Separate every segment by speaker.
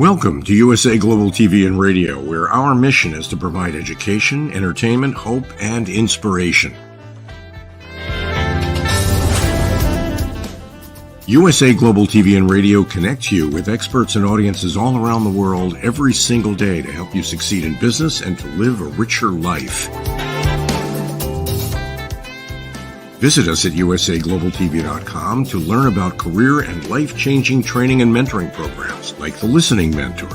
Speaker 1: Welcome to USA Global TV and Radio, where our mission is to provide education, entertainment, hope, and inspiration. USA Global TV and Radio connects you with experts and audiences all around the world every single day to help you succeed in business and to live a richer life. Visit us at usaglobaltv.com to learn about career and life-changing training and mentoring programs like the Listening Mentor.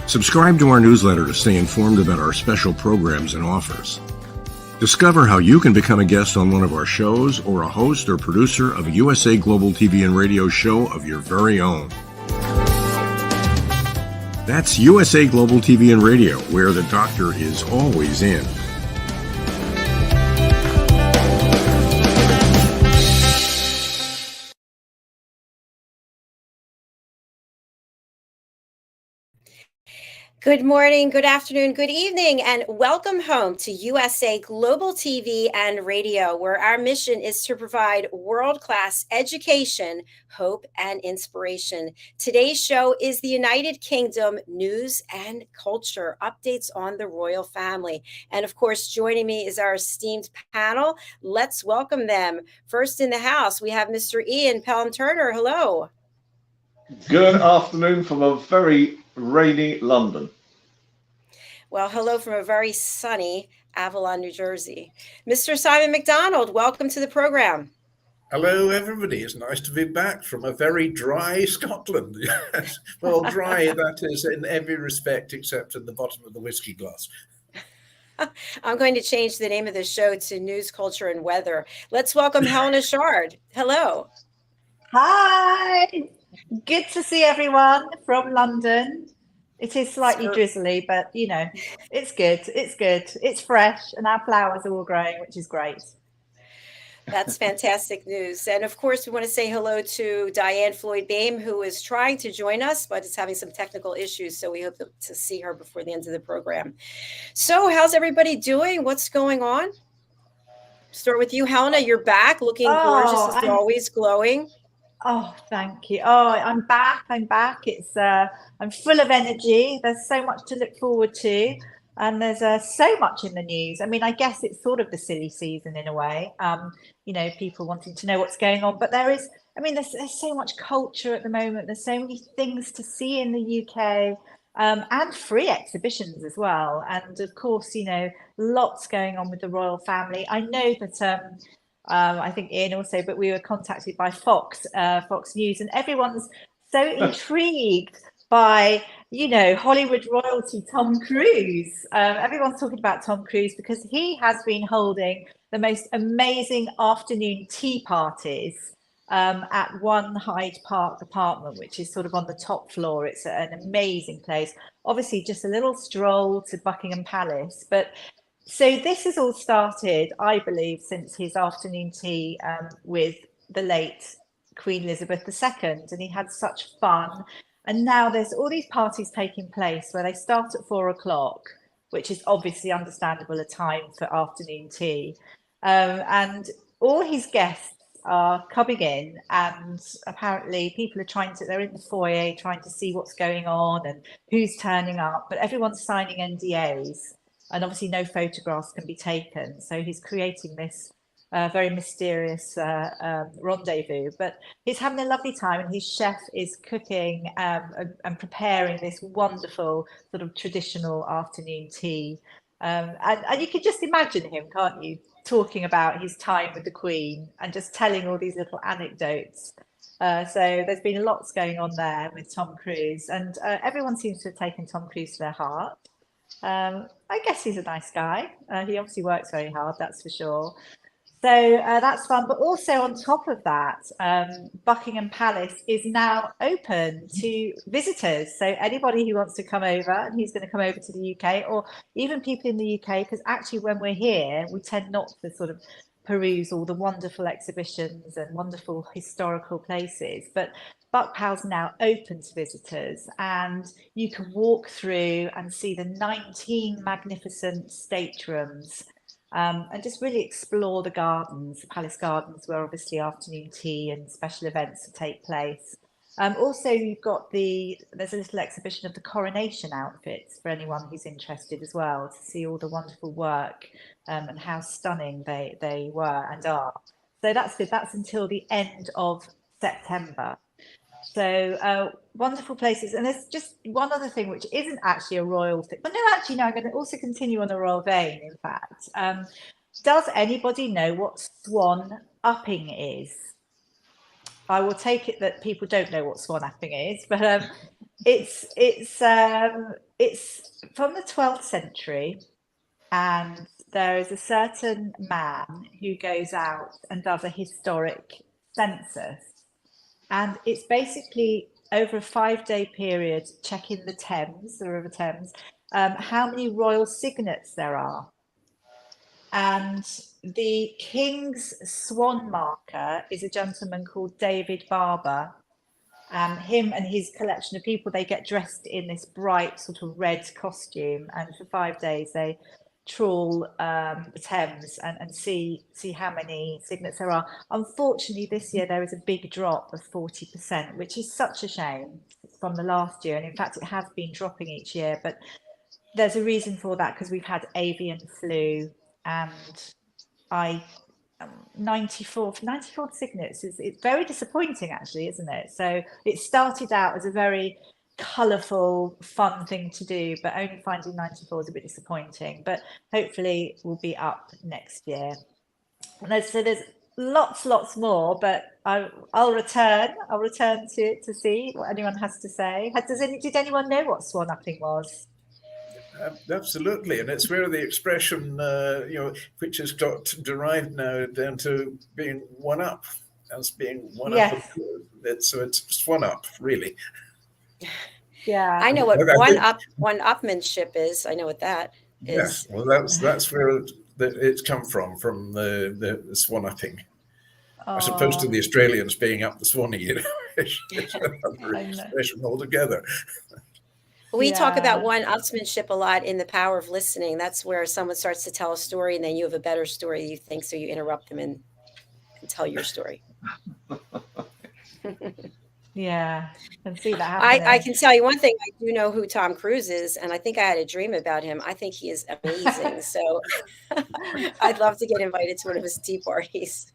Speaker 1: Subscribe to our newsletter to stay informed about our special programs and offers. Discover how you can become a guest on one of our shows or a host or producer of a USA Global TV and Radio show of your very own. That's USA Global TV and Radio, where the doctor is always in.
Speaker 2: Good morning, good afternoon, good evening, and welcome home to USA Global TV and Radio, where our mission is to provide world-class education, hope, and inspiration. Today's show is the United Kingdom news and culture, updates on the royal family. And of course, joining me is our esteemed panel. Let's welcome them. First in the house, we have Mr. Ian Pelham Turner. Hello.
Speaker 3: Good afternoon from a very rainy London.
Speaker 2: Well, hello from a very sunny Avalon, New Jersey. Mr. Simon Macdonald, welcome to the program.
Speaker 4: Hello, everybody. It's nice to be back from a very dry Scotland. Yes. Well, dry, that is, in every respect, except in the bottom of the whiskey glass.
Speaker 2: I'm going to change the name of the show to News, Culture, and Weather. Let's welcome Helena Chard. Hello.
Speaker 5: Hi. Good to see everyone from London. It is slightly drizzly, but you know, it's good. It's good. It's fresh, and our flowers are all growing, which is great.
Speaker 2: That's fantastic news. And of course, we want to say hello to Diann Floyd Boehm, who is trying to join us, but is having some technical issues. So we hope to see her before the end of the program. So how's everybody doing? What's going on? Start with you, Helena. You're back, looking gorgeous as always, glowing.
Speaker 5: Oh, thank you. Oh, I'm back. It's I'm full of energy. There's so much to look forward to, and there's so much in the news. I mean, I guess it's sort of the silly season in a way. You know, people wanting to know what's going on, but there's so much culture at the moment. There's so many things to see in the UK, and free exhibitions as well. And of course, you know, lots going on with the royal family. I know that. I think Ian also, but we were contacted by Fox News, and everyone's so intrigued by, you know, Hollywood royalty Tom Cruise. Everyone's talking about Tom Cruise because he has been holding the most amazing afternoon tea parties at One Hyde Park apartment, which is sort of on the top floor. It's an amazing place. Obviously, just a little stroll to Buckingham Palace, but so this has all started, I believe, since his afternoon tea with the late Queen Elizabeth II, and he had such fun. And now there's all these parties taking place where they start at 4 o'clock, which is obviously understandable a time for afternoon tea. And all his guests are coming in, and apparently people are they're in the foyer trying to see what's going on and who's turning up, but everyone's signing NDAs. And obviously no photographs can be taken. So he's creating this very mysterious rendezvous. But he's having a lovely time, and his chef is cooking and preparing this wonderful sort of traditional afternoon tea. And you can just imagine him, can't you, talking about his time with the Queen and just telling all these little anecdotes. So there's been lots going on there with Tom Cruise, and everyone seems to have taken Tom Cruise to their heart. I guess he's a nice guy. He obviously works very hard, that's for sure. So that's fun. But also on top of that, Buckingham Palace is now open to visitors. So anybody who wants to come over, and he's going to come over to the UK, or even people in the UK, because actually when we're here, we tend not to sort of peruse all the wonderful exhibitions and wonderful historical places. But Buckpal's now open to visitors, and you can walk through and see the 19 magnificent staterooms, and just really explore the gardens, the palace gardens, where obviously afternoon tea and special events take place. Also, you've got there's a little exhibition of the coronation outfits for anyone who's interested as well, to see all the wonderful work and how stunning they were and are. So that's good. That's until the end of September. So wonderful places. And there's just one other thing, which isn't actually a royal thing. But no, actually, no, I'm going to also continue on a royal vein, in fact. Does anybody know what swan upping is? I will take it that people don't know what swan upping is, but it's from the 12th century, and there is a certain man who goes out and does a historic census, and it's basically over a 5-day period checking the Thames, the River Thames, how many royal signets there are. And the King's Swan Marker is a gentleman called David Barber. Him and his collection of people, they get dressed in this bright sort of red costume, and for 5 days they trawl the Thames and see how many signets there are. Unfortunately, this year there is a big drop of 40%, which is such a shame from the last year. And in fact, it has been dropping each year, but there's a reason for that, because we've had avian flu. And 94 signets it's very disappointing, actually, isn't it? So it started out as a very colourful, fun thing to do, but only finding 94 is a bit disappointing. But hopefully we'll be up next year. And there's lots more, but I'll return to see what anyone has to say. Did anyone know what swan upping was?
Speaker 4: Absolutely, and it's where the expression, which has got derived now down to being one up, as being one up. So it's swan up, really.
Speaker 5: Yeah,
Speaker 2: I know what one-upmanship is. I know what that is.
Speaker 4: Yes, well, that's where it's come from the swan upping. As opposed to the Australians being up the swanny, it's another expression altogether.
Speaker 2: We talk about one-upsmanship a lot in The Power of Listening. That's where someone starts to tell a story and then you have a better story you think, so you interrupt them and tell your story.
Speaker 5: Yeah, I can see that happening.
Speaker 2: I can tell you one thing. I do know who Tom Cruise is, and I think I had a dream about him. I think he is amazing. So I'd love to get invited to one of his tea parties.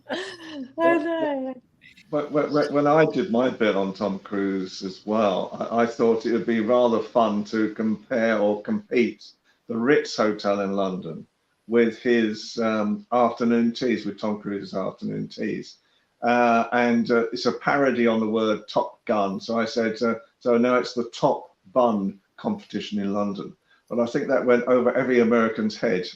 Speaker 5: I know.
Speaker 3: But when I did my bit on Tom Cruise as well, I thought it would be rather fun to compare or compete the Ritz Hotel in London with his afternoon teas, with Tom Cruise's afternoon teas. And it's a parody on the word Top Gun. So I said, so now it's the Top Bun competition in London. But I think that went over every American's head.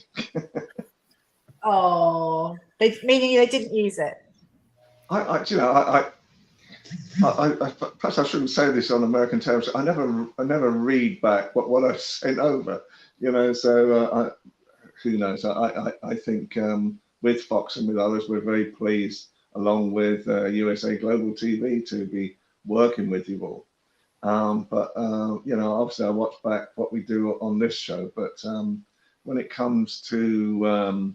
Speaker 5: Meaning they didn't use it.
Speaker 3: Perhaps I shouldn't say this on American television. I never read back what I've sent over, So who knows? I think with Fox and with others, we're very pleased, along with USA Global TV, to be working with you all. But obviously I watch back what we do on this show. But when it comes to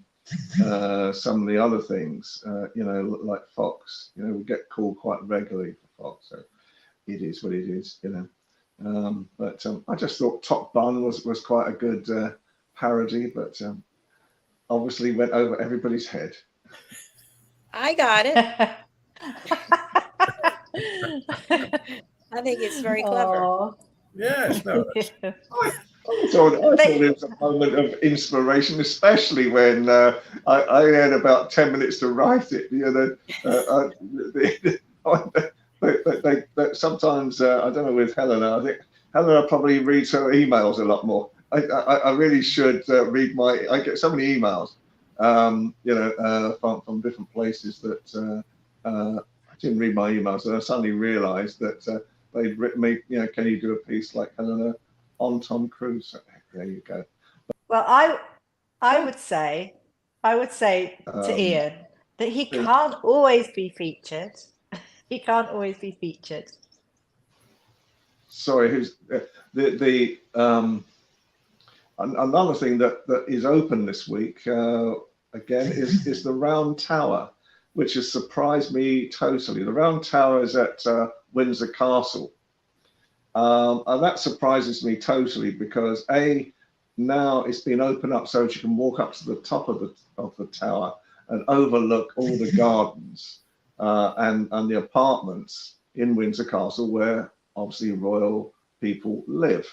Speaker 3: some of the other things, like Fox, we get called quite regularly for Fox, so it is what it is, But I just thought Top Bun was quite a good parody, but obviously went over everybody's head.
Speaker 2: I got it. I think it's very clever.
Speaker 4: Yes, no.
Speaker 3: I thought it was a moment of inspiration, especially when I had about 10 minutes to write it. Sometimes, I don't know, with Helena, I think Helena probably reads her emails a lot more. I really should read I get so many emails, from different places that I didn't read my emails, and I suddenly realised that they'd written me, can you do a piece like Helena on Tom Cruise? There you go.
Speaker 5: Well, I would say to Ian that he can't always be featured. He can't always be featured.
Speaker 3: Sorry, who's the another thing that is open this week again is the Round Tower. which has surprised me totally. The Round Tower is at Windsor Castle. And that surprises me totally because now it's been opened up so that you can walk up to the top of the tower and overlook all the gardens and the apartments in Windsor Castle where obviously royal people live.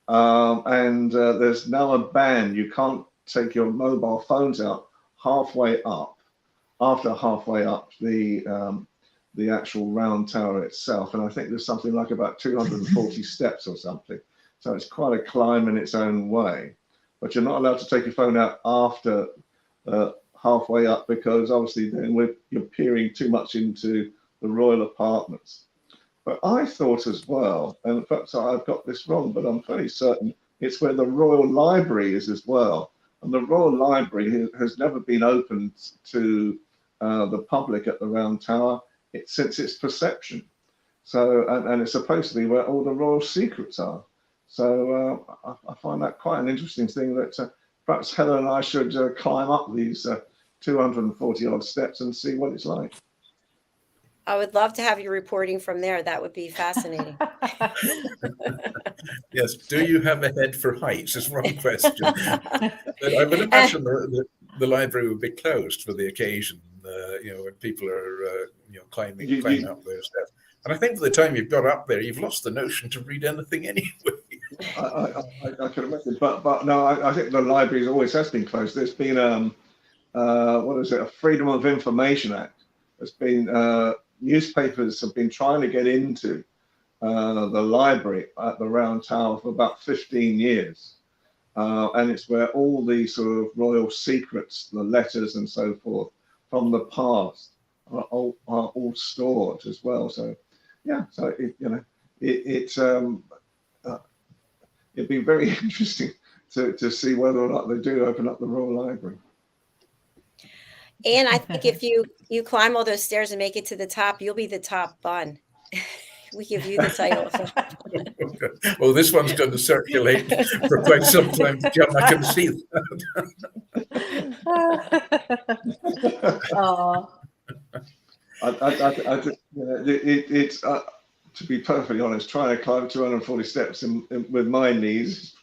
Speaker 3: And there's now a ban. You can't take your mobile phones out halfway up, after halfway up the actual round tower itself. And I think there's something like about 240 steps or something. So it's quite a climb in its own way. But you're not allowed to take your phone out after halfway up, because obviously then you're peering too much into the royal apartments. But I thought as well, and in fact I've got this wrong, but I'm fairly certain it's where the Royal Library is as well. And the Royal Library has never been opened to the public at the Round Tower since its perception. So, and it's supposed to be where all the royal secrets are. So I find that quite an interesting thing that perhaps Helen and I should climb up these 240 odd steps and see what it's like.
Speaker 2: I would love to have you reporting from there. That would be fascinating.
Speaker 4: Yes. Do you have a head for heights? Is one question. But I would imagine the library would be closed for the occasion. When people are climbing up those steps. And I think by the time you've got up there, you've lost the notion to read anything anyway.
Speaker 3: I can imagine, but no, I think the library always has been closed. There's been a Freedom of Information Act. There's been newspapers have been trying to get into the library at the Round Tower for about 15 years, and it's where all the sort of royal secrets, the letters and so forth from the past are all stored as well. So yeah, so it'd be very interesting to see whether or not they do open up the Royal Library.
Speaker 2: And I think if you climb all those stairs and make it to the top, you'll be the top bun. We give you the title.
Speaker 4: Well, this one's going to circulate for quite some time to come. I can see
Speaker 3: that. It's to be perfectly honest, trying to climb 240 steps with my knees is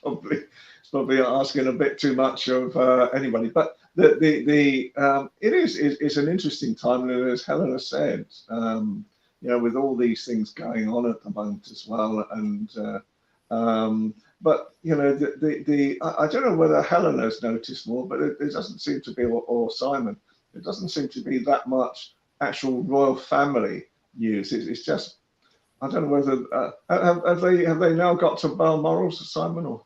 Speaker 3: probably asking a bit too much of anybody. But it's an interesting time, and as Helena said, with all these things going on at the moment as well, and but I don't know whether Helena's noticed more, but it doesn't seem to be, or Simon, it doesn't seem to be that much actual royal family news. It's just, I don't know whether have they now got to Balmoral, Simon, or?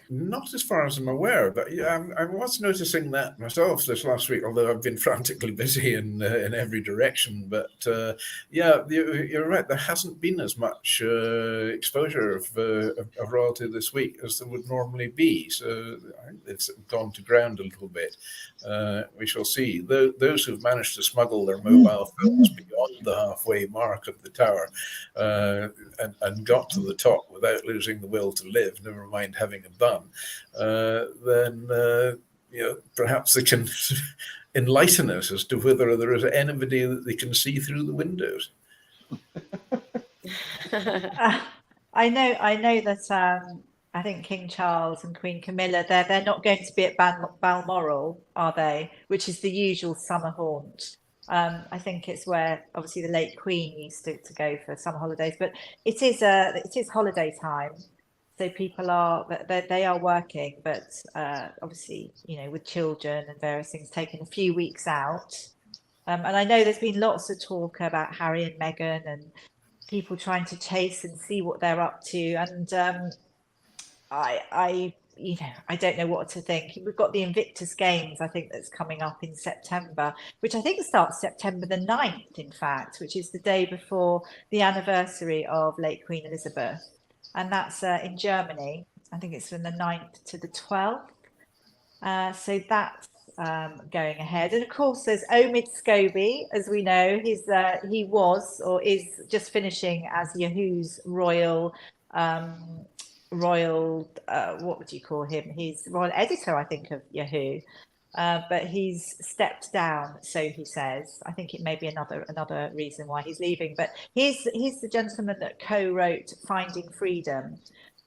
Speaker 4: Not as far as I'm aware, but yeah, I was noticing that myself this last week, although I've been frantically busy in every direction. But you're right, there hasn't been as much exposure of royalty this week as there would normally be. So I think it's gone to ground a little bit. We shall see. Those who've managed to smuggle their mobile phones beyond the halfway mark of the tower and got to the top without losing the will to live, never mind having a bun, then perhaps they can enlighten us as to whether there is anybody that they can see through the windows.
Speaker 5: I know that I think King Charles and Queen Camilla, they're not going to be at Balmoral, are they? Which is the usual summer haunt. I think it's where obviously the late Queen used to go for summer holidays, but it is holiday time. So people are working, but obviously, with children and various things, taking a few weeks out. And I know there's been lots of talk about Harry and Meghan and people trying to chase and see what they're up to. And I don't know what to think. We've got the Invictus Games, I think, that's coming up in September, which I think starts September the 9th, in fact, which is the day before the anniversary of late Queen Elizabeth. And that's in Germany. I think it's from the 9th to the 12th. So that's going ahead. And of course, there's Omid Scobie, as we know. He was or is just finishing as Yahoo's royal, what would you call him? He's royal editor, I think, of Yahoo. but he's stepped down, so he says. I think it may be another reason why he's leaving. But he's the gentleman that co-wrote Finding Freedom,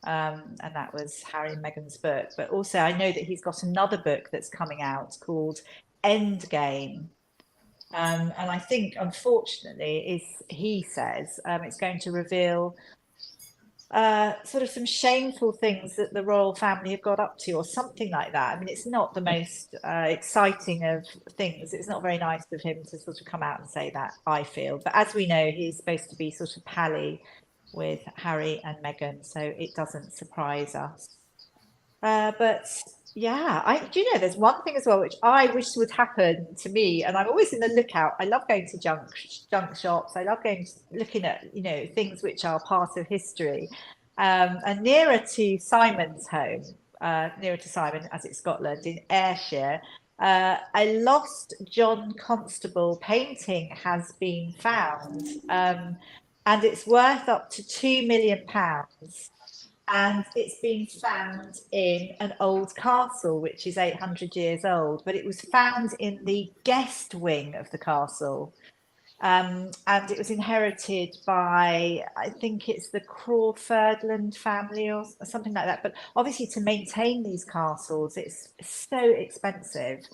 Speaker 5: and that was Harry and Meghan's book. But also, I know that he's got another book that's coming out called Endgame. And I think, unfortunately, he says it's going to reveal sort of some shameful things that the royal family have got up to, or something like that. I mean, it's not the most exciting of things. It's not very nice of him to sort of come out and say that, I feel. But as we know, he's supposed to be sort of pally with Harry and Meghan, so it doesn't surprise us. But yeah, do you know, there's one thing as well which I wish would happen to me, and I'm always in the lookout. I love going to junk shops. I love looking at, you know, things which are part of history. And nearer to Simon's home, nearer to Simon, as it's Scotland, in Ayrshire, a lost John Constable painting has been found, and it's worth up to £2 million. And it's been found in an old castle, which is 800 years old, but it was found in the guest wing of the castle. And it was inherited by, I think it's the Crawfordland family or something like that. But obviously, to maintain these castles, it's so expensive.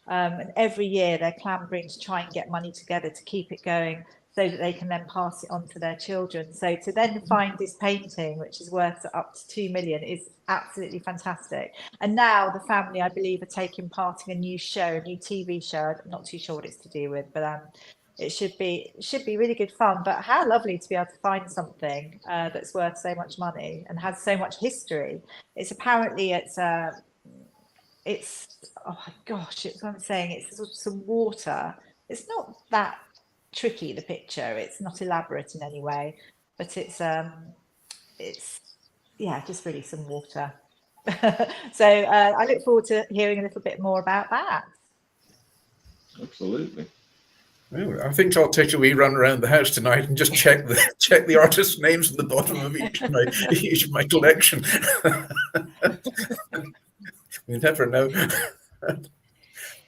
Speaker 5: And every year they're clambering to try and get money together to keep it going, so that they can then pass it on to their children. So to then find this painting, which is worth up to 2 million, is absolutely fantastic. And now the family, I believe, are taking part in a new TV show. I'm not too sure what it's to do with, but it should be really good fun. But how lovely to be able to find something that's worth so much money and has so much history. It's apparently it's oh my gosh, it's what I'm saying. It's sort of some water. It's not that tricky, the picture. It's not elaborate in any way, but it's just really some water. So I look forward to hearing a little bit more about that.
Speaker 3: Absolutely.
Speaker 4: Well, I think I'll take a wee run around the house tonight and just check the artists' names at the bottom of each of my collection. You never know.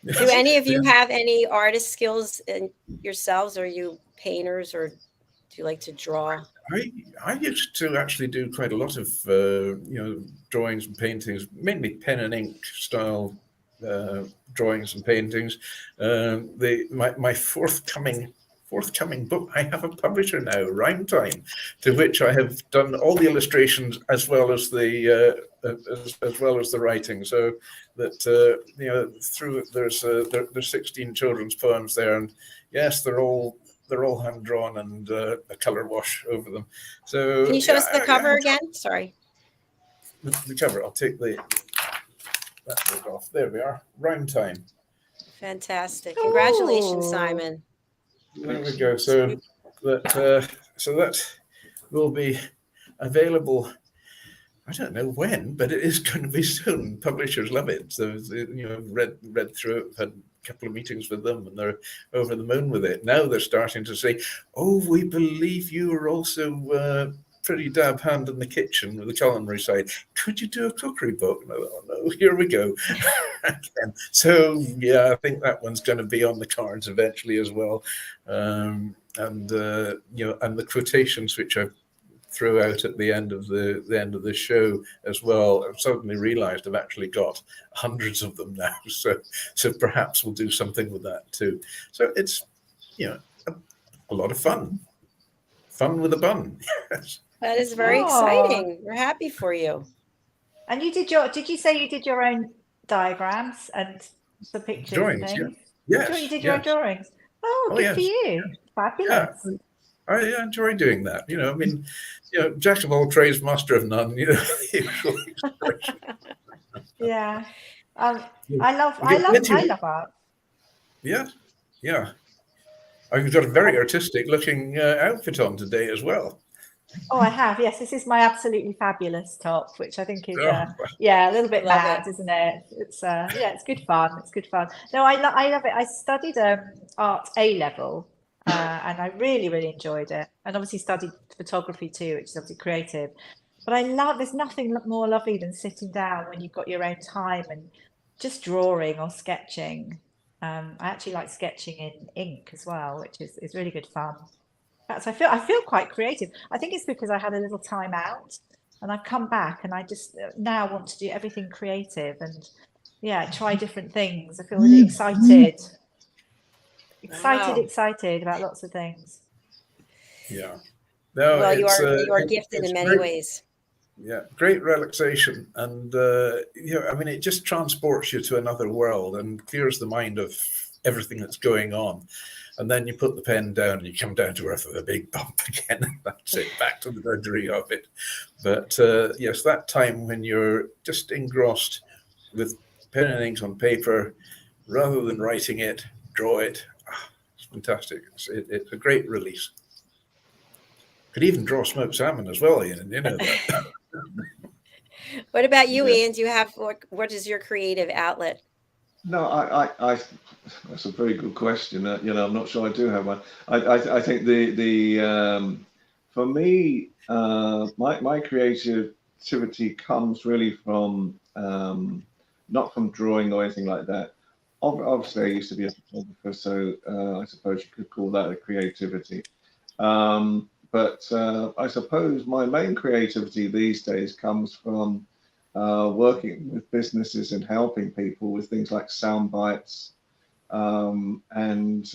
Speaker 2: Do any of you have any artist skills in yourselves? Are you painters, or do you like to draw?
Speaker 4: I used to actually do quite a lot of drawings and paintings, mainly pen and ink style drawings and paintings. My forthcoming book, I have a publisher now, Rhyme Time, to which I have done all the illustrations as well as the writing. So that through there's 16 children's poems there, and yes, they're all hand drawn and a color wash over them. So
Speaker 2: can you show us the cover again? Sorry.
Speaker 4: The cover. I'll take that bit off. There we are. Rhyme Time.
Speaker 2: Fantastic! Congratulations, Simon.
Speaker 4: There we go. So that will be available. I don't know when, but it is going to be soon. Publishers love it. So read through it, had a couple of meetings with them, and they're over the moon with it. Now they're starting to say, "Oh, we believe you are also pretty dab hand in the kitchen with the culinary side. Could you do a cookery book?" And I thought, "Oh, no, here we go." Again. So yeah, I think that one's going to be on the cards eventually as well. And the quotations which I've threw out at the end of the show as well, I've suddenly realized I've actually got hundreds of them now. So perhaps we'll do something with that too. So it's a lot of fun with a bun. Yes.
Speaker 2: That is very exciting. We're happy for you.
Speaker 5: And did you say you did your own diagrams and the pictures?
Speaker 4: Drawings,
Speaker 5: and things?
Speaker 4: Yeah.
Speaker 5: You did your own drawings. Oh, good for you. Fabulous.
Speaker 4: Yeah. I enjoy doing that. I mean, jack of all trades, master of none. The usual expression.
Speaker 5: Yeah. I love art.
Speaker 4: Yeah. I've got a very artistic looking outfit on today as well.
Speaker 5: Oh, I have. Yes, this is my absolutely fabulous top, which I think is a little bit mad, isn't it? It's it's good fun. It's good fun. No, I love it. I studied art A-level, and I really, really enjoyed it. And obviously studied photography too, which is obviously creative. But there's nothing more lovely than sitting down when you've got your own time and just drawing or sketching. I actually like sketching in ink as well, which is really good fun. Perhaps I feel quite creative. I think it's because I had a little time out and I've come back and I just now want to do everything creative and try different things. I feel really excited.
Speaker 2: Wow.
Speaker 5: Excited about lots of things.
Speaker 4: Yeah. No,
Speaker 2: Well, you are gifted in many ways.
Speaker 4: Yeah, great relaxation, and I mean, it just transports you to another world and clears the mind of everything that's going on. And then you put the pen down and you come down to earth with a big bump again, and that's it, back to the drudgery of it. But yes, that time when you're just engrossed with pen and ink on paper, rather than writing it, draw it. It's fantastic. It's a great release. Could even draw smoked salmon as well, Ian, you know that.
Speaker 2: What about you, Ian? Do you have what is your creative outlet?
Speaker 3: No, I that's a very good question. I'm not sure I do have one. I think for me, my creativity comes really from not from drawing or anything like that. Obviously, I used to be a photographer, so I suppose you could call that a creativity. But I suppose my main creativity these days comes from working with businesses and helping people with things like sound bites and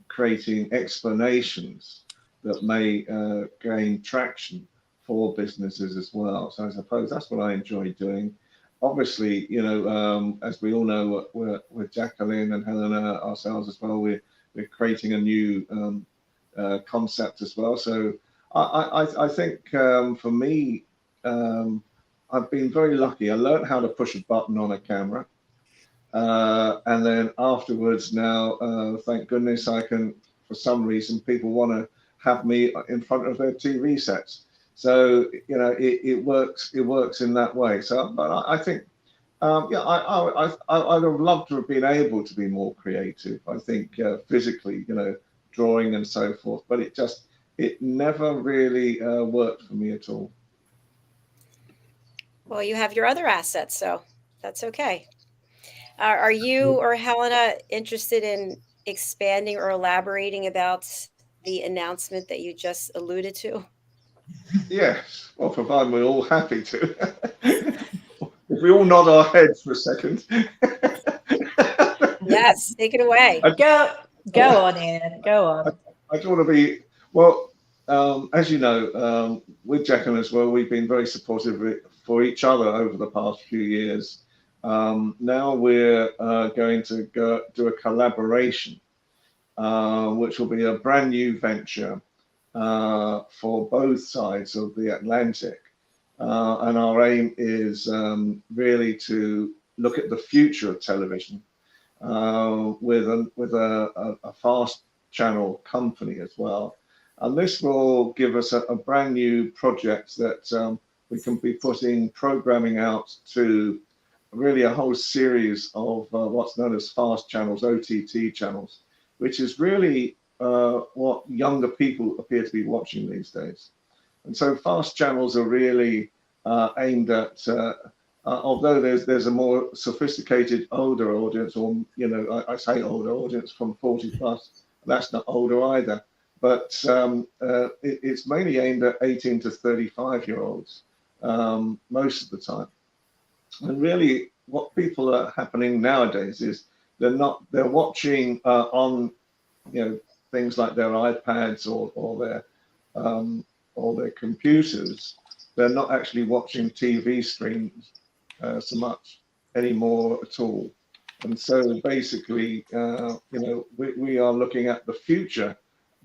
Speaker 3: creating explanations that may gain traction for businesses as well. So I suppose that's what I enjoy doing. Obviously, as we all know, with Jacalyn and Helena ourselves as well, we're creating a new concept as well. So I think for me, I've been very lucky. I learned how to push a button on a camera. And then afterwards now, thank goodness I can, for some reason, people want to have me in front of their TV sets. So, it works in that way. So, but I think, I would have loved to have been able to be more creative. I think physically, drawing and so forth, but it never really worked for me at all.
Speaker 2: Well, you have your other assets, so that's okay. Are you or Helena interested in expanding or elaborating about the announcement that you just alluded to?
Speaker 3: Yes, well, provided we're all happy to. If we all nod our heads for a second.
Speaker 2: Yes, take it away.
Speaker 5: Go on, Ian. Go on.
Speaker 3: I don't want to be, well, as you know, with Jacalyn as well, we've been very supportive for each other over the past few years. Now we're going to go do a collaboration, which will be a brand new venture for both sides of the Atlantic. And our aim is really to look at the future of television with a fast channel company as well. And this will give us a brand new project that we can be putting programming out to really a whole series of what's known as fast channels, OTT channels, which is really what younger people appear to be watching these days. And so fast channels are really aimed at, although there's a more sophisticated older audience, or I say older audience from 40 plus, that's not older either, but it's mainly aimed at 18 to 35-year-olds most of the time. And really, what people are happening nowadays is they're watching on things like their iPads or their computers. They're not actually watching TV screens so much anymore at all. And so basically, we are looking at the future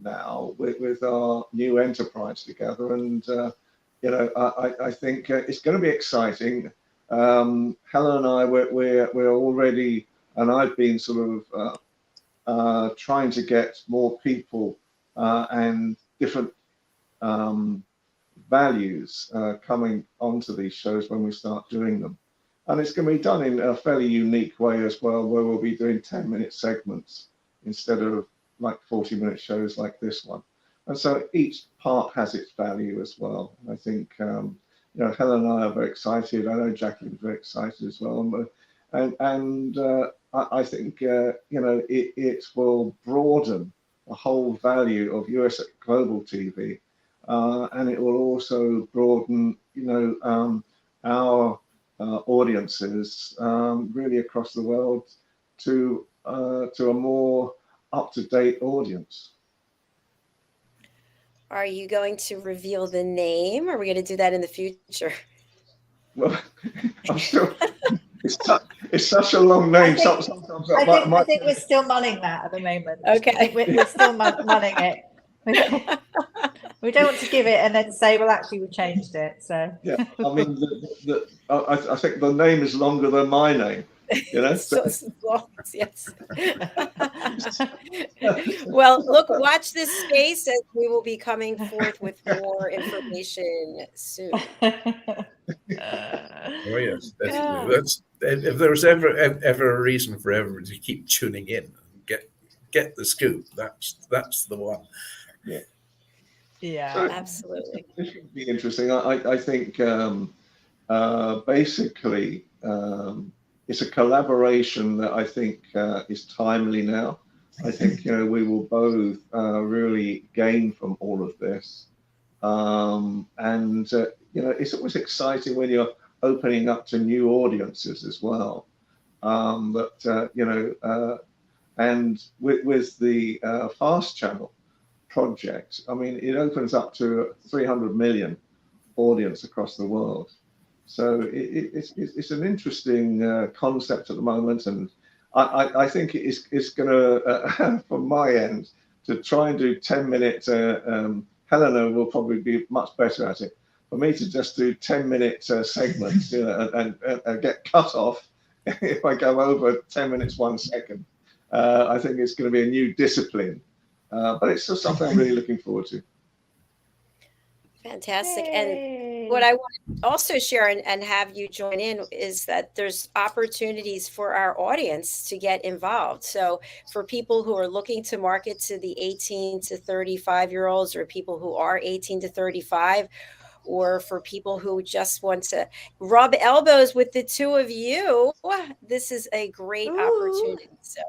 Speaker 3: now with our new enterprise together. And, I think it's going to be exciting. Helen and I, we're already, and I've been sort of trying to get more people and different values coming onto these shows when we start doing them. And it's going to be done in a fairly unique way as well, where we'll be doing 10-minute segments instead of like 40-minute shows like this one. And so each part has its value as well. And I think, Helen and I are very excited. I know Jacalyn is very excited as well. I think it will broaden the whole value of USA global TV, and it will also broaden our audiences really across the world to a more up-to-date audience.
Speaker 2: Are you going to reveal the name? Are we going to do that in the future?
Speaker 3: Well, I'm still. It's such a long name.
Speaker 5: I think we're still mulling that at the moment.
Speaker 2: Okay.
Speaker 5: We're still mulling it. We don't want to give it and then say, well, actually, we changed it. So
Speaker 3: yeah, I mean, I think the name is longer than my name.
Speaker 2: Yes. Well, look, watch this space, as we will be coming forth with more information soon.
Speaker 4: Oh yes, definitely. If there's ever a reason for everyone to keep tuning in and get the scoop, that's the one.
Speaker 3: Yeah.
Speaker 5: Yeah,
Speaker 3: so
Speaker 2: absolutely.
Speaker 3: This should be interesting. I think basically it's a collaboration that I think is timely now. I think we will both really gain from all of this, and it's always exciting when you're opening up to new audiences as well. And with the Fast Channel project, I mean, it opens up to 300 million audience across the world. So it's an interesting concept at the moment, and I think it's going to, from my end, to try and do 10-minute. Helena will probably be much better at it. For me to just do 10-minute segments, and get cut off if I go over 10 minutes 1 second. I think it's going to be a new discipline, but it's still something I'm really looking forward to.
Speaker 2: Fantastic.
Speaker 5: Yay.
Speaker 2: And what I want to also share and have you join in is that there's opportunities for our audience to get involved. So for people who are looking to market to the 18 to 35-year-olds, or people who are 18 to 35, or for people who just want to rub elbows with the two of you, this is a great opportunity. So.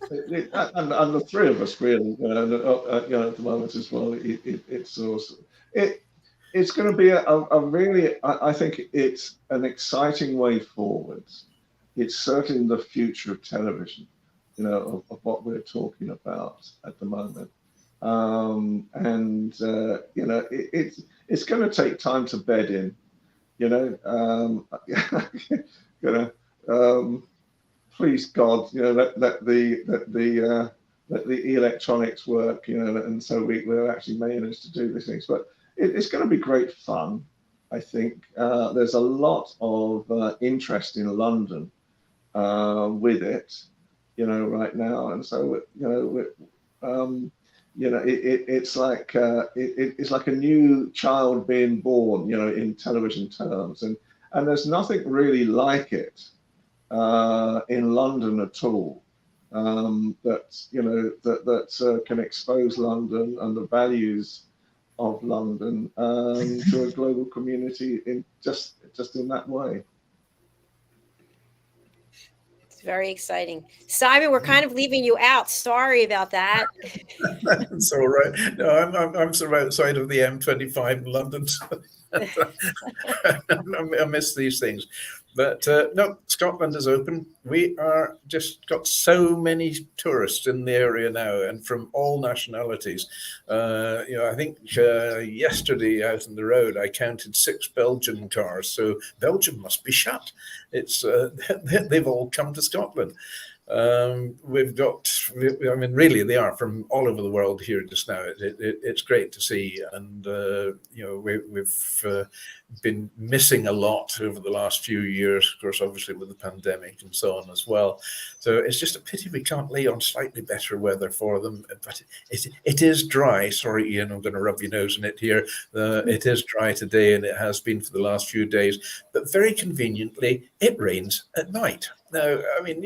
Speaker 3: And the three of us really, at the moment as well. It's awesome. It's going to be a really, I think it's an exciting way forward. It's certainly the future of television, of what we're talking about at the moment. It's going to take time to bed in, please God, let the electronics work, and so we're actually managed to do these things. But it's going to be great fun. I think there's a lot of interest in London with it, right now, and so it's like it's like a new child being born, in television terms, and there's nothing really like it in London at all, that can expose London and the values of London to a global community in just in that way.
Speaker 2: It's very exciting. Simon, we're kind of leaving you out. Sorry about that.
Speaker 4: That's all right. No, I'm sort of outside of the M25 in London. I miss these things. But no, Scotland is open. We are just got so many tourists in the area now, and from all nationalities. I think yesterday out on the road, I counted 6 Belgian cars. So Belgium must be shut. It's they've all come to Scotland. We've got, I mean, really, they are from all over the world here just now. It's great to see, and we've been missing a lot over the last few years, of course, obviously with the pandemic and so on as well. So it's just a pity we can't lay on slightly better weather for them. But it is dry. Sorry, Ian, I'm going to rub your nose in it here. It is dry today, and it has been for the last few days. But very conveniently, it rains at night. Now, I mean,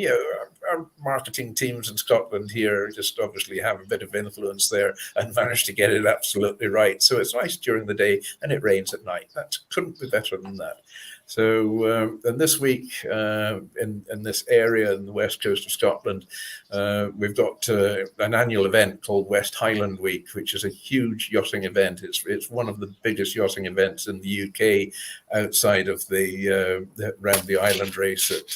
Speaker 4: our marketing teams in Scotland here just obviously have a bit of influence there and manage to get it absolutely right. So it's nice during the day and it rains at night. That couldn't be better than that. So, and this week in this area in the west coast of Scotland, we've got an annual event called West Highland Week, which is a huge yachting event. It's one of the biggest yachting events in the UK outside of the around the island race at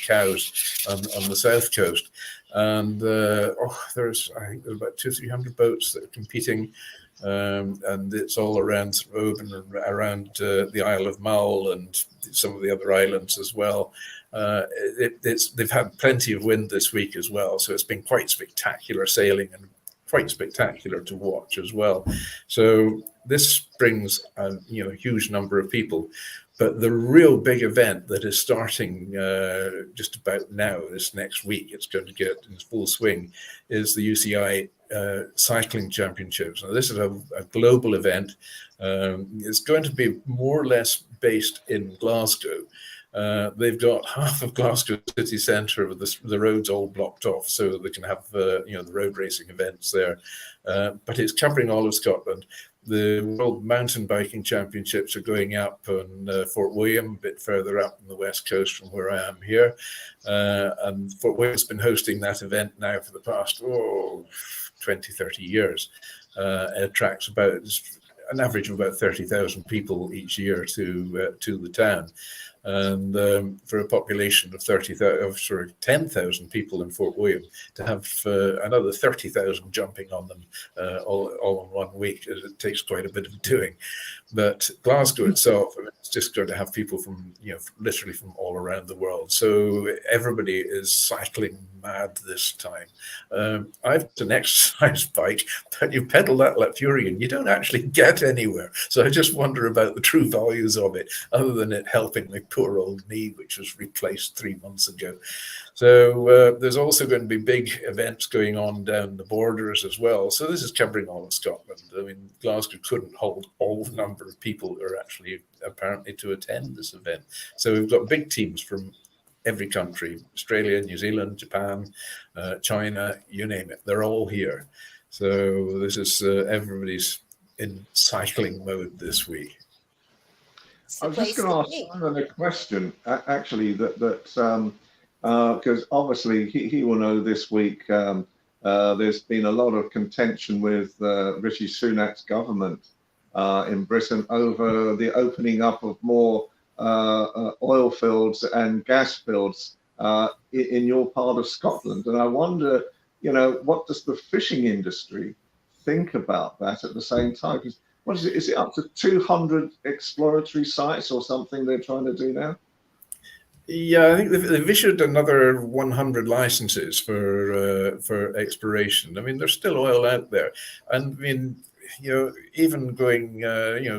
Speaker 4: Cowes on the south coast. And there's I think there's about 200-300 boats that are competing. And it's all around Oban and around the Isle of Mull and some of the other islands as well. They've had plenty of wind this week as well, so it's been quite spectacular sailing and quite spectacular to watch as well. So this brings a huge number of people. But the real big event that is starting just about now, this next week, it's going to get in full swing, is the UCI Cycling Championships. Now, this is a global event. It's going to be more or less based in Glasgow. They've got half of Glasgow city centre with the roads all blocked off, so they can have the road racing events there. But it's covering all of Scotland. The World Mountain Biking Championships are going up on Fort William, a bit further up on the west coast from where I am here. And Fort William's been hosting that event now for the past 20, 30 years. It attracts about an average of about 30,000 people each year to the town. And for a population of 10,000 people in Fort William, to have another 30,000 jumping on them all in 1 week, it takes quite a bit of doing. But Glasgow itself, it's just going to have people from, literally from all around the world. So everybody is cycling mad this time. I've got an exercise bike, but you pedal that like fury and you don't actually get anywhere. So I just wonder about the true values of it, other than it helping my poor old knee, which was replaced 3 months ago. So there's also going to be big events going on down the borders as well. So this is covering all of Scotland. I mean, Glasgow couldn't hold all the number of people who are actually apparently to attend this event. So we've got big teams from every country: Australia, New Zealand, Japan, China, you name it. They're all here. So this is everybody's in cycling mode this week.
Speaker 3: I was just going to ask Simon a question, actually, because obviously he will know this week there's been a lot of contention with Rishi Sunak's government in Britain over the opening up of more oil fields and gas fields in your part of Scotland. And I wonder, what does the fishing industry think about that at the same time? Because what is it? Is it up to 200 exploratory sites or something they're trying to do now?
Speaker 4: Yeah, I think they've issued another 100 licenses for exploration. I mean, there's still oil out there, and I mean, even going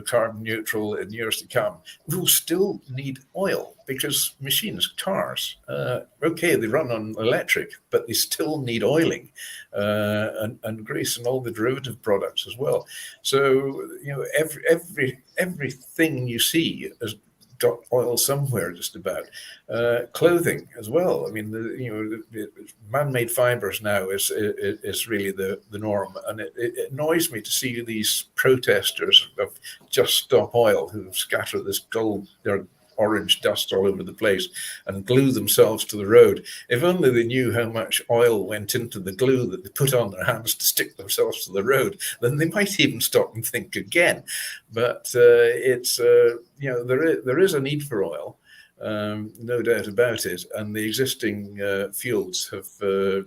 Speaker 4: carbon neutral in years to come, we'll still need oil because machines, cars, okay, they run on electric, but they still need oiling and grease and all the derivative products as well. So everything you see has got oil somewhere, just about. Clothing as well. I mean, the man-made fibers now is really the norm, and it annoys me to see these protesters of Just Stop Oil who scatter this orange dust all over the place and glue themselves to the road. If only they knew how much oil went into the glue that they put on their hands to stick themselves to the road, then they might even stop and think again. But there is a need for oil, no doubt about it, and the existing fields are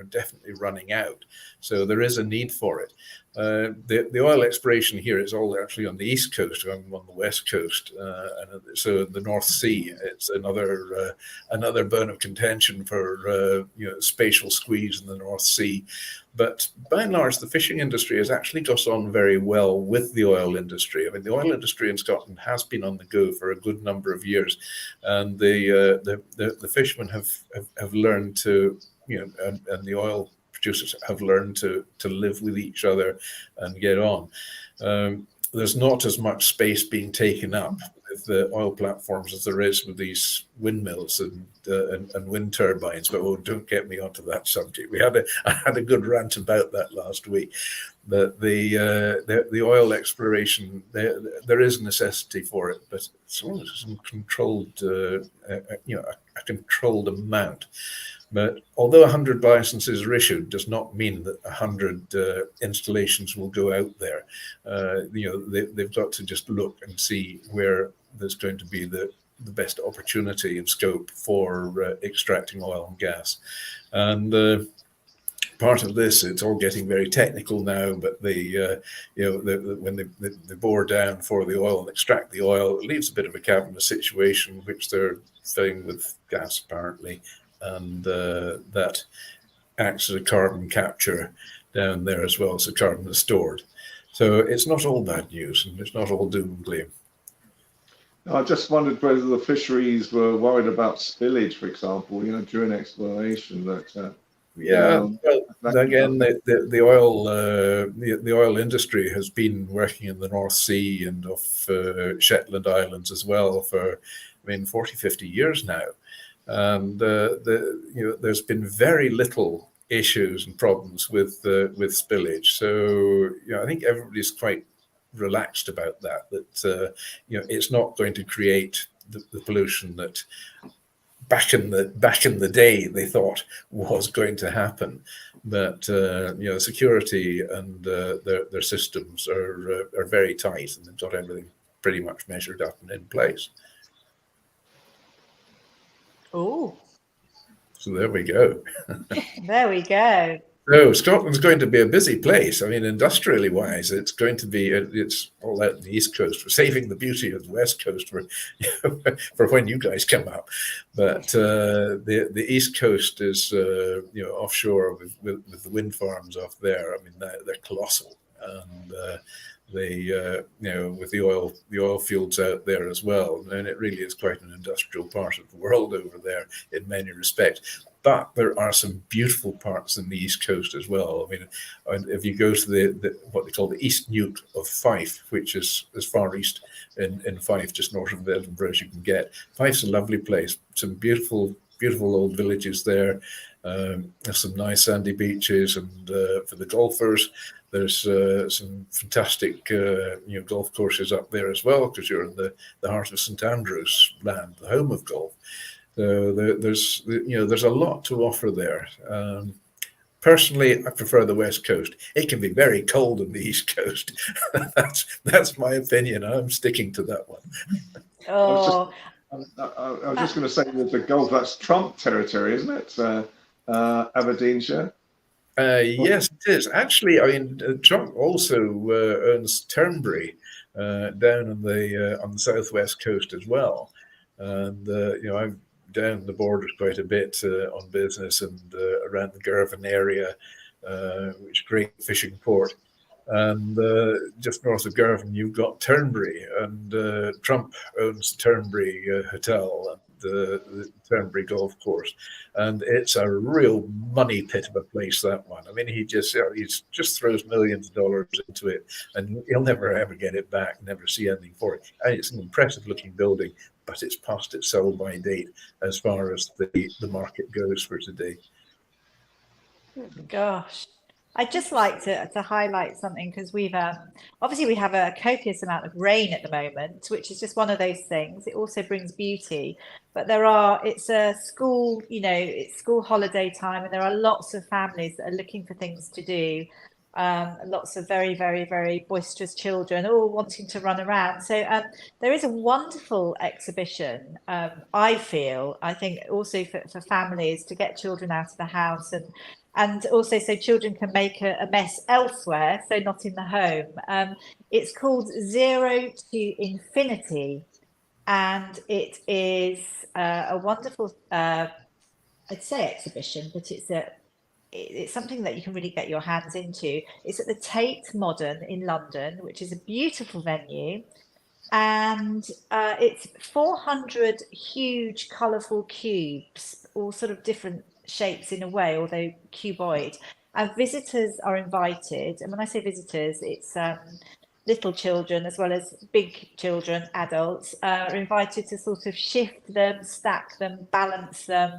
Speaker 4: definitely running out. So there is a need for it. The oil exploration here is all actually on the east coast. I'm on the west coast, and so the North Sea. It's another bone of contention for spatial squeeze in the North Sea. But by and large, the fishing industry has actually got on very well with the oil industry. I mean, the oil industry in Scotland has been on the go for a good number of years, and the fishermen have learned to, and the oil producers have learned to live with each other and get on. There's not as much space being taken up with the oil platforms as there is with these windmills and wind turbines. But don't get me onto that subject. I had a good rant about that last week. But the oil exploration, there is a necessity for it, but it's only some controlled, a controlled amount. But although 100 licenses are issued, does not mean that 100 installations will go out there. They've got to just look and see where there's going to be the best opportunity and scope for extracting oil and gas. And part of this, it's all getting very technical now, but when they bore down for the oil and extract the oil, it leaves a bit of a cavernous situation, which they're filling with gas apparently. And that acts as a carbon capture down there as well, so carbon is stored. So it's not all bad news, and it's not all doom and gloom.
Speaker 3: I just wondered whether the fisheries were worried about spillage, for example, during exploration.
Speaker 4: Again, the oil industry has been working in the North Sea and off Shetland Islands as well for 40, 50 years now. And there's been very little issues and problems with spillage. So I think everybody's quite relaxed about that. It's not going to create the pollution that back in the day they thought was going to happen. But security and their systems are very tight, and they've got everything pretty much measured up and in place.
Speaker 5: Oh,
Speaker 4: so there we go.
Speaker 5: There we go.
Speaker 4: So Scotland's going to be a busy place. Industrially wise, it's going to be. It's all out in the East Coast. We're saving the beauty of the West Coast for when you guys come up. But the East Coast is offshore with the wind farms off there. They're colossal, and with the oil fields out there as well, and it really is quite an industrial part of the world over there in many respects. But there are some beautiful parts in the East Coast as well. If you go to what they call the East Newt of Fife, which is as far east in Fife, just north of Edinburgh as you can get, Fife's a lovely place. Some beautiful old villages there. There's some nice sandy beaches, and for the golfers, there's some fantastic golf courses up there as well, because you're in the heart of St Andrews land, the home of golf. So there's a lot to offer there. Personally, I prefer the West Coast. It can be very cold in the East Coast. That's my opinion. I'm sticking to that one.
Speaker 5: Oh,
Speaker 3: I was just going to say that the Gulf, that's Trump territory, isn't it? Aberdeenshire.
Speaker 4: Yes, it is. Actually, Trump also owns Turnberry down on the southwest coast as well. And I'm down the borders quite a bit on business, and around the Girvan area, which is a great fishing port. And just north of Girvan, you've got Turnberry, and Trump owns the Turnberry Hotel and the Turnberry Golf Course, and it's a real money pit of a place, that one. He just throws millions of dollars into it, and he'll never ever get it back, never see anything for it. And it's an impressive looking building, but it's past its sell-by date as far as the market goes for today.
Speaker 5: Gosh. I'd just like to highlight something, because we've obviously we have a copious amount of rain at the moment, which is just one of those things. It also brings beauty, but it's a school, it's school holiday time, and there are lots of families that are looking for things to do. Lots of very, very, very boisterous children all wanting to run around. So there is a wonderful exhibition, I think also for families to get children out of the house, and also so children can make a mess elsewhere, so not in the home. It's called Zero to Infinity, and it is a wonderful, I'd say exhibition, but it's something that you can really get your hands into. It's at the Tate Modern in London, which is a beautiful venue. And it's 400 huge, colourful cubes, all sort of different shapes in a way, although cuboid. And visitors are invited. And when I say visitors, it's little children as well as big children, adults, are invited to sort of shift them, stack them, balance them.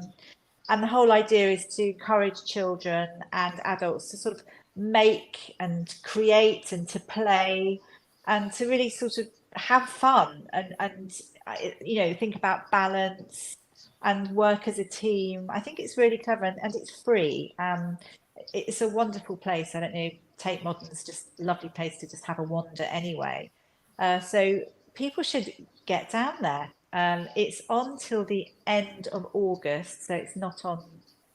Speaker 5: And the whole idea is to encourage children and adults to sort of make and create and to play and to really sort of have fun and think about balance and work as a team. I think it's really clever, and it's free. It's a wonderful place. I don't know, Tate Modern's just a lovely place to just have a wander anyway. So people should get down there. It's on till the end of August, so it's not on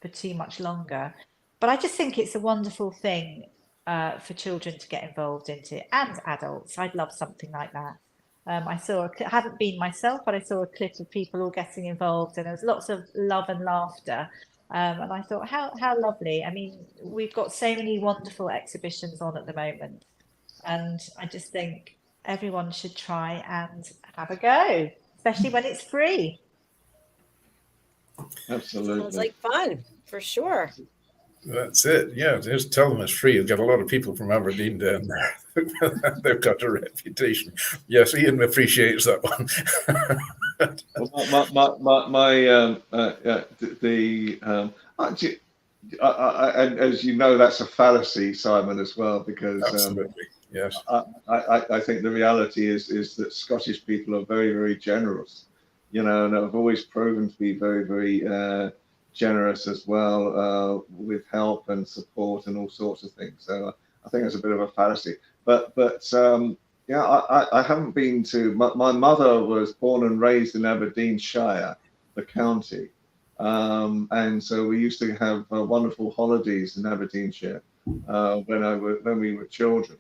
Speaker 5: for too much longer. But I just think it's a wonderful thing for children to get involved into, and adults. I'd love something like that. I haven't been myself, but I saw a clip of people all getting involved, and there was lots of love and laughter. And I thought, how lovely. I mean, we've got so many wonderful exhibitions on at the moment. And I just think everyone should try and have a go, especially when it's free.
Speaker 3: Absolutely.
Speaker 2: Sounds like fun, for sure.
Speaker 4: That's it. Yeah, just tell them it's free. You'll get a lot of people from Aberdeen down there. They've got a reputation. Yes, Ian appreciates that one.
Speaker 3: As you know, that's a fallacy, Simon, as well, because
Speaker 4: absolutely, yes.
Speaker 3: I think the reality is that Scottish people are very, very generous, and have always proven to be very, very generous as well, with help and support and all sorts of things. So I think it's a bit of a fallacy. But I haven't been to. My mother was born and raised in Aberdeenshire, the county, and so we used to have wonderful holidays in Aberdeenshire when we were children.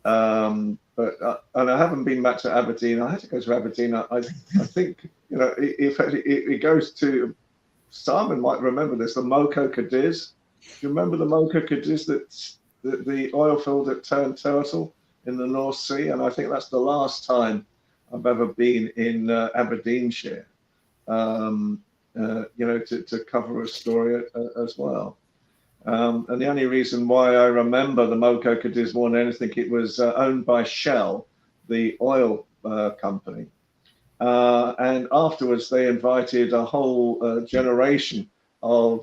Speaker 3: And I haven't been back to Aberdeen. I had to go to Aberdeen. I think if it goes to. Simon might remember this, the Moco Cadiz. Do you remember the Moco Cadiz, the oil field that turned turtle in the North Sea? And I think that's the last time I've ever been in Aberdeenshire, to cover a story as well. And the only reason why I remember the Moco Cadiz more than anything, it was owned by Shell, the oil company. And afterwards, they invited a whole generation of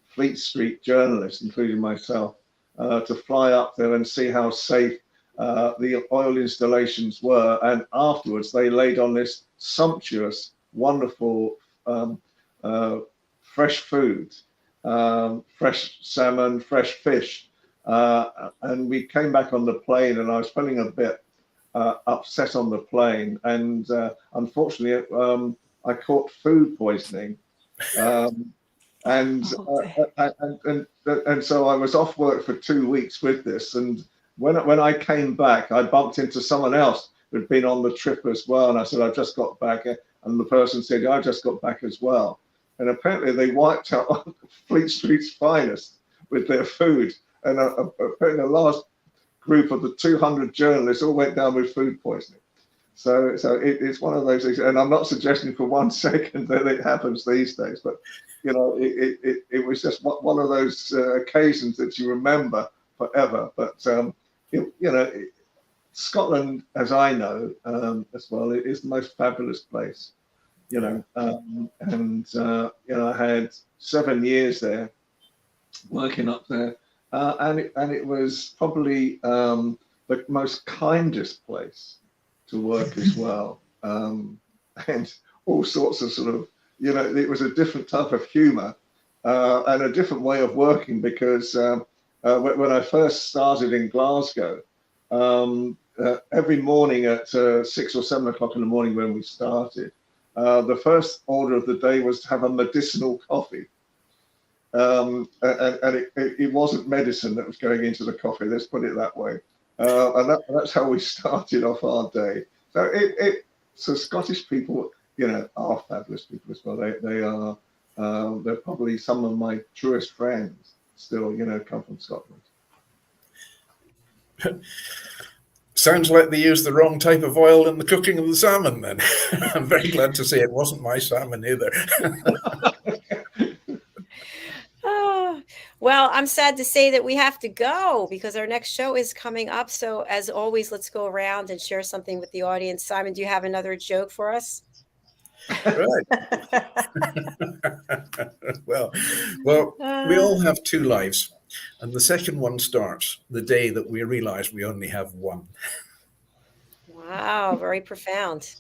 Speaker 3: Fleet Street journalists, including myself, to fly up there and see how safe the oil installations were. And afterwards, they laid on this sumptuous, wonderful, fresh food, fresh salmon, fresh fish. And we came back on the plane, and I was feeling a bit upset on the plane, and unfortunately I caught food poisoning, and so I was off work for 2 weeks with this. And when I came back, I bumped into someone else who'd been on the trip as well, and I said, I've just got back, and the person said, I just got back as well. And apparently they wiped out Fleet Street's finest with their food, and apparently the last group of the 200 journalists all went down with food poisoning. So it's one of those things, and I'm not suggesting for 1 second that it happens these days, but it was just one of those occasions that you remember forever. But Scotland, as I know as well, it is the most fabulous place. I had 7 years there, working up there. And it was probably the most kindest place to work as well, and all sorts of sort of, it was a different type of humour and a different way of working, because when I first started in Glasgow, every morning at 6 or 7 o'clock in the morning when we started, the first order of the day was to have a medicinal coffee. And it wasn't medicine that was going into the coffee, let's put it that way. And that's how we started off our day. So Scottish people, are fabulous people as well. They're probably some of my truest friends still, come from Scotland.
Speaker 4: Sounds like they used the wrong type of oil in the cooking of the salmon then. I'm very glad to say it wasn't my salmon either.
Speaker 2: Well, I'm sad to say that we have to go because our next show is coming up. So, as always, let's go around and share something with the audience. Simon, do you have another joke for us?
Speaker 4: Right. well, we all have two lives, and the second one starts the day that we realize we only have one.
Speaker 2: Wow, very profound.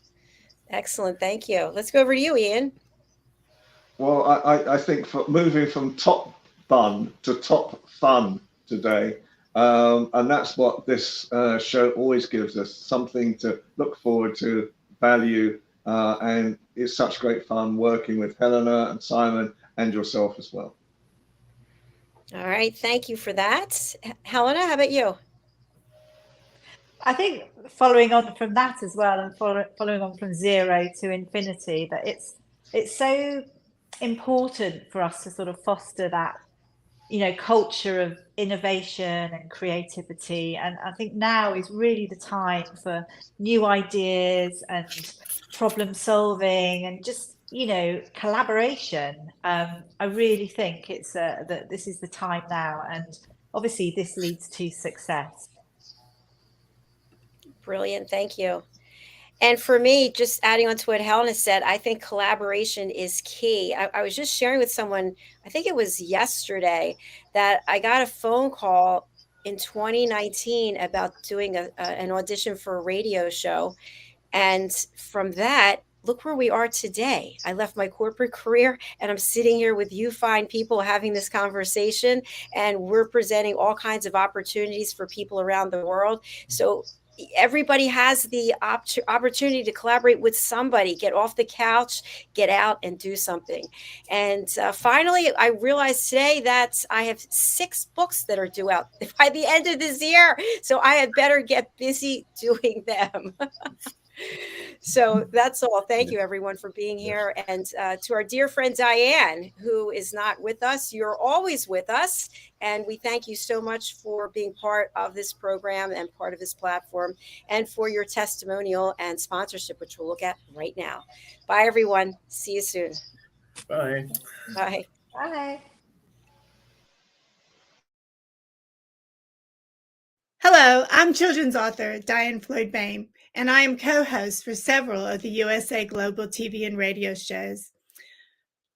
Speaker 2: Excellent. Thank you. Let's go over to you, Ian.
Speaker 3: Well, I think for moving from top bun to top fun today, and that's what this show always gives us, something to look forward to, value, and it's such great fun working with Helena and Simon and yourself as well.
Speaker 2: All right. Thank you for that. Helena, how about you?
Speaker 5: I think following on from that as well, and following on from zero to infinity, that it's so important for us to sort of foster that, culture of innovation and creativity. And I think now is really the time for new ideas and problem solving and just, collaboration. I really think it's that this is the time now, and obviously this leads to success.
Speaker 2: Brilliant. Thank you. And for me, just adding on to what Helena said, I think collaboration is key. I was just sharing with someone, I think it was yesterday, that I got a phone call in 2019 about doing an audition for a radio show. And from that, look where we are today. I left my corporate career and I'm sitting here with you fine people having this conversation, and we're presenting all kinds of opportunities for people around the world. So everybody has the opportunity to collaborate with somebody, get off the couch, get out and do something. And finally, I realized today that I have 6 books that are due out by the end of this year. So I had better get busy doing them. So that's all. Thank you, everyone, for being here. And to our dear friend Diann, who is not with us, you're always with us. And we thank you so much for being part of this program and part of this platform, and for your testimonial and sponsorship, which we'll look at right now. Bye, everyone. See you soon.
Speaker 4: Bye.
Speaker 2: Bye.
Speaker 5: Bye.
Speaker 6: Hello, I'm children's author Diann Floyd Boehm, and I am co-host for several of the USA Global TV and radio shows.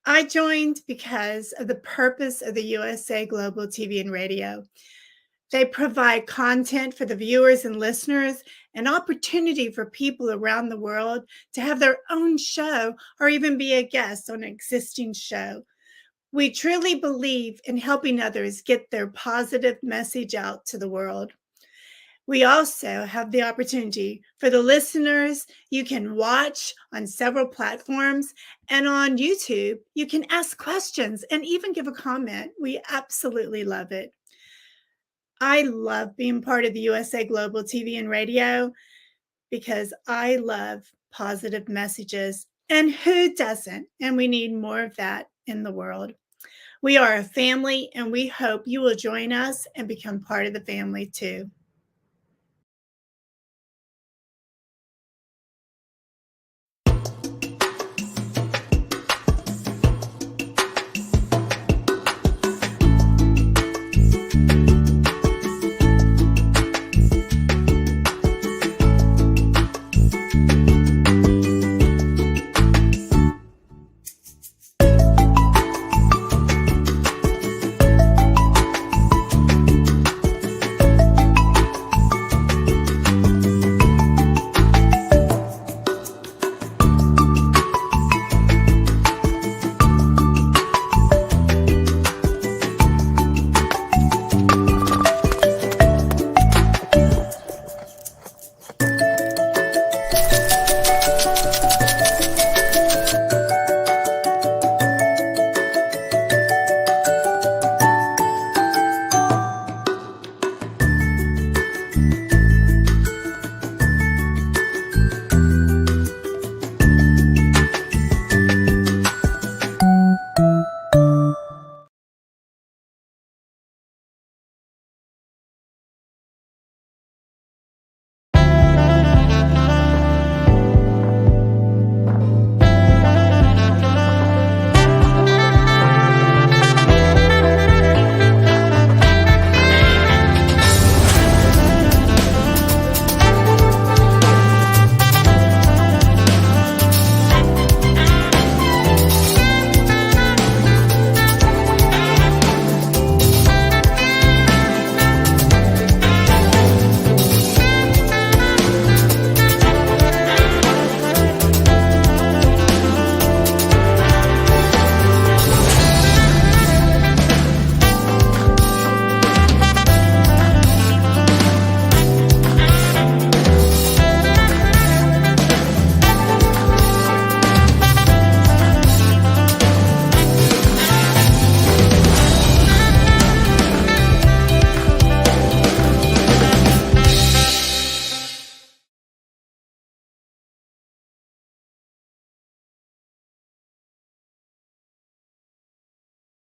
Speaker 6: I joined because of the purpose of the USA Global TV and radio. They provide content for the viewers and listeners, an opportunity for people around the world to have their own show or even be a guest on an existing show. We truly believe in helping others get their positive message out to the world. We also have the opportunity for the listeners. You can watch on several platforms, and on YouTube, you can ask questions and even give a comment. We absolutely love it. I love being part of the USA Global TV and radio because I love positive messages, and who doesn't? And we need more of that in the world. We are a family, and we hope you will join us and become part of the family too.